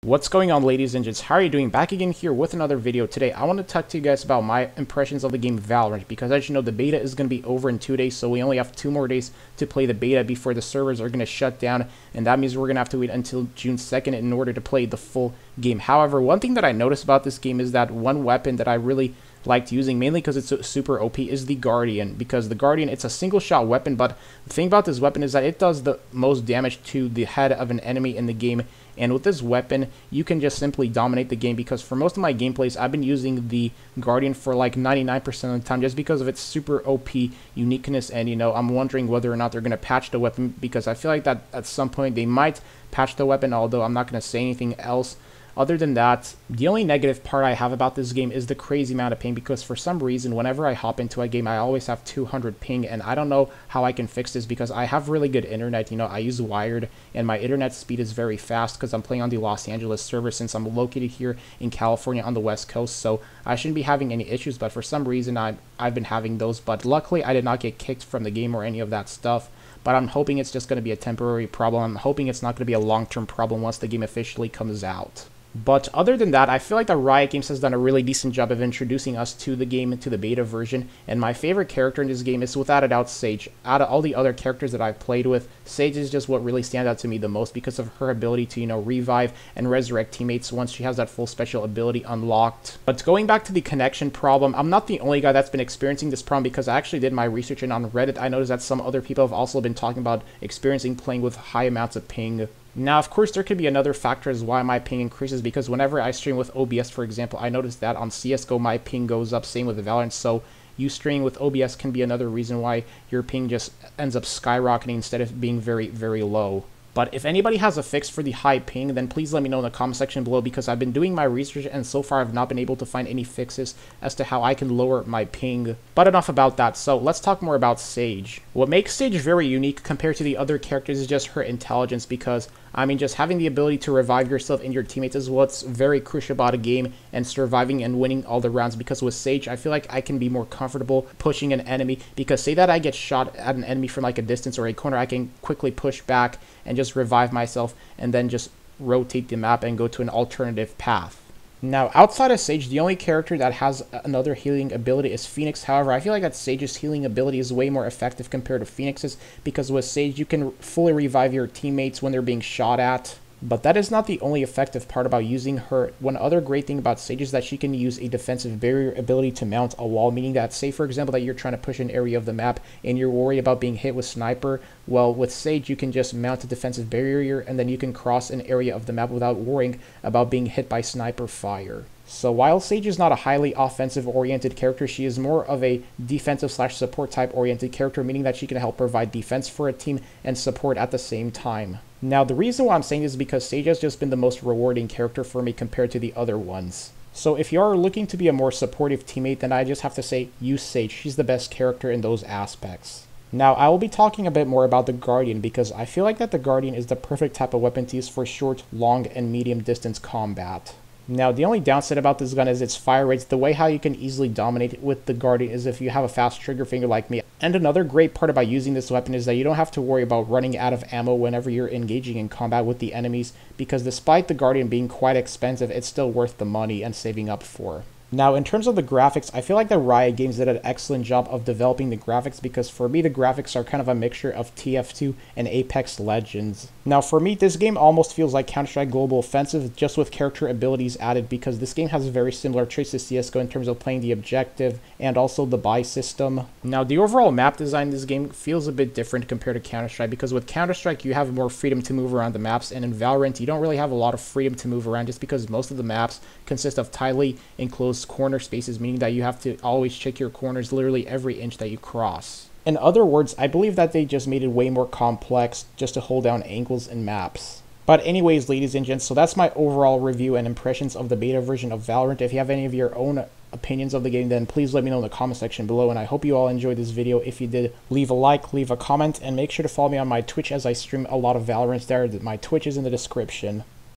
What's going on, ladies and gents? How are you doing? Back again here with another video. Today I want to talk to you guys about my impressions of the game Valorant, because as you know, the beta is going to be over in 2 days, so we only have 2 more days to play the beta before the servers are going to shut down, and that means we're going to have to wait until June 2nd in order to play the full game. However, one thing that I noticed about this game is that one weapon that I really liked using, mainly because it's super OP, is the Guardian. Because the Guardian, it's a single shot weapon, but the thing about this weapon is that it does the most damage to the head of an enemy in the game. And with this weapon, you can just simply dominate the game, because for most of my gameplays, I've been using the Guardian for like 99% of the time just because of its super OP uniqueness. And, you know, I'm wondering whether or not they're going to patch the weapon, because I feel like that at some point they might patch the weapon, although I'm not going to say anything else. Other than that, the only negative part I have about this game is the crazy amount of ping, because for some reason, whenever I hop into a game, I always have 200 ping, and I don't know how I can fix this, because I have really good internet. You know, I use wired, and my internet speed is very fast because I'm playing on the Los Angeles server, since I'm located here in California on the West Coast, so I shouldn't be having any issues, but for some reason, I've been having those. But luckily, I did not get kicked from the game or any of that stuff. But I'm hoping it's just going to be a temporary problem. I'm hoping it's not going to be a long-term problem once the game officially comes out. But other than that, I feel like the Riot Games has done a really decent job of introducing us to the game, to the beta version, and my favorite character in this game is without a doubt Sage. Out of all the other characters that I've played with, Sage is just what really stands out to me the most, because of her ability to, you know, revive and resurrect teammates once she has that full special ability unlocked. But going back to the connection problem, I'm not the only guy that's been experiencing this problem, because I actually did my research, and on Reddit I noticed that some other people have also been talking about experiencing playing with high amounts of ping. Now, of course, there could be another factor as why my ping increases, because whenever I stream with OBS, for example, I noticed that on CSGO my ping goes up, same with Valorant, so you streaming with OBS can be another reason why your ping just ends up skyrocketing instead of being very, very low. But if anybody has a fix for the high ping, then please let me know in the comment section below, because I've been doing my research and so far I've not been able to find any fixes as to how I can lower my ping. But enough about that, so let's talk more about Sage. What makes Sage very unique compared to the other characters is just her intelligence, because, I mean, just having the ability to revive yourself and your teammates is what's very crucial about a game, and surviving and winning all the rounds. Because with Sage, I feel like I can be more comfortable pushing an enemy, because say that I get shot at an enemy from like a distance or a corner, I can quickly push back and just revive myself and then just rotate the map and go to an alternative path. Now, outside of Sage, the only character that has another healing ability is Phoenix. However, I feel like that Sage's healing ability is way more effective compared to Phoenix's, because with Sage, you can fully revive your teammates when they're being shot at. But that is not the only effective part about using her. One other great thing about Sage is that she can use a defensive barrier ability to mount a wall, meaning that, say for example, that you're trying to push an area of the map and you're worried about being hit with sniper. Well, with Sage, you can just mount a defensive barrier and then you can cross an area of the map without worrying about being hit by sniper fire. So while Sage is not a highly offensive-oriented character, she is more of a defensive/support type-oriented character, meaning that she can help provide defense for a team and support at the same time. Now, the reason why I'm saying this is because Sage has just been the most rewarding character for me compared to the other ones. So if you are looking to be a more supportive teammate, then I just have to say use Sage. She's the best character in those aspects. Now, I will be talking a bit more about the Guardian, because I feel like that the Guardian is the perfect type of weapon to use for short, long, and medium distance combat. Now, the only downside about this gun is its fire rates. The way how you can easily dominate with the Guardian is if you have a fast trigger finger like me. And another great part about using this weapon is that you don't have to worry about running out of ammo whenever you're engaging in combat with the enemies, because despite the Guardian being quite expensive, it's still worth the money and saving up for. Now, in terms of the graphics, I feel like the Riot Games did an excellent job of developing the graphics, because for me, the graphics are kind of a mixture of TF2 and Apex Legends. Now, for me, this game almost feels like Counter-Strike Global Offensive, just with character abilities added, because this game has very similar traits to CSGO in terms of playing the objective and also the buy system. Now, the overall map design in this game feels a bit different compared to Counter-Strike, because with Counter-Strike, you have more freedom to move around the maps, and in Valorant, you don't really have a lot of freedom to move around, just because most of the maps consist of tightly enclosed corner spaces, meaning that you have to always check your corners literally every inch that you cross. In other words, I believe that they just made it way more complex just to hold down angles and maps. But anyways, ladies and gents, so that's my overall review and impressions of the beta version of Valorant. If you have any of your own opinions of the game, then please let me know in the comment section below, and I hope you all enjoyed this video. If you did, leave a like, leave a comment, and make sure to follow me on my Twitch, as I stream a lot of Valorant there. My Twitch is in the description.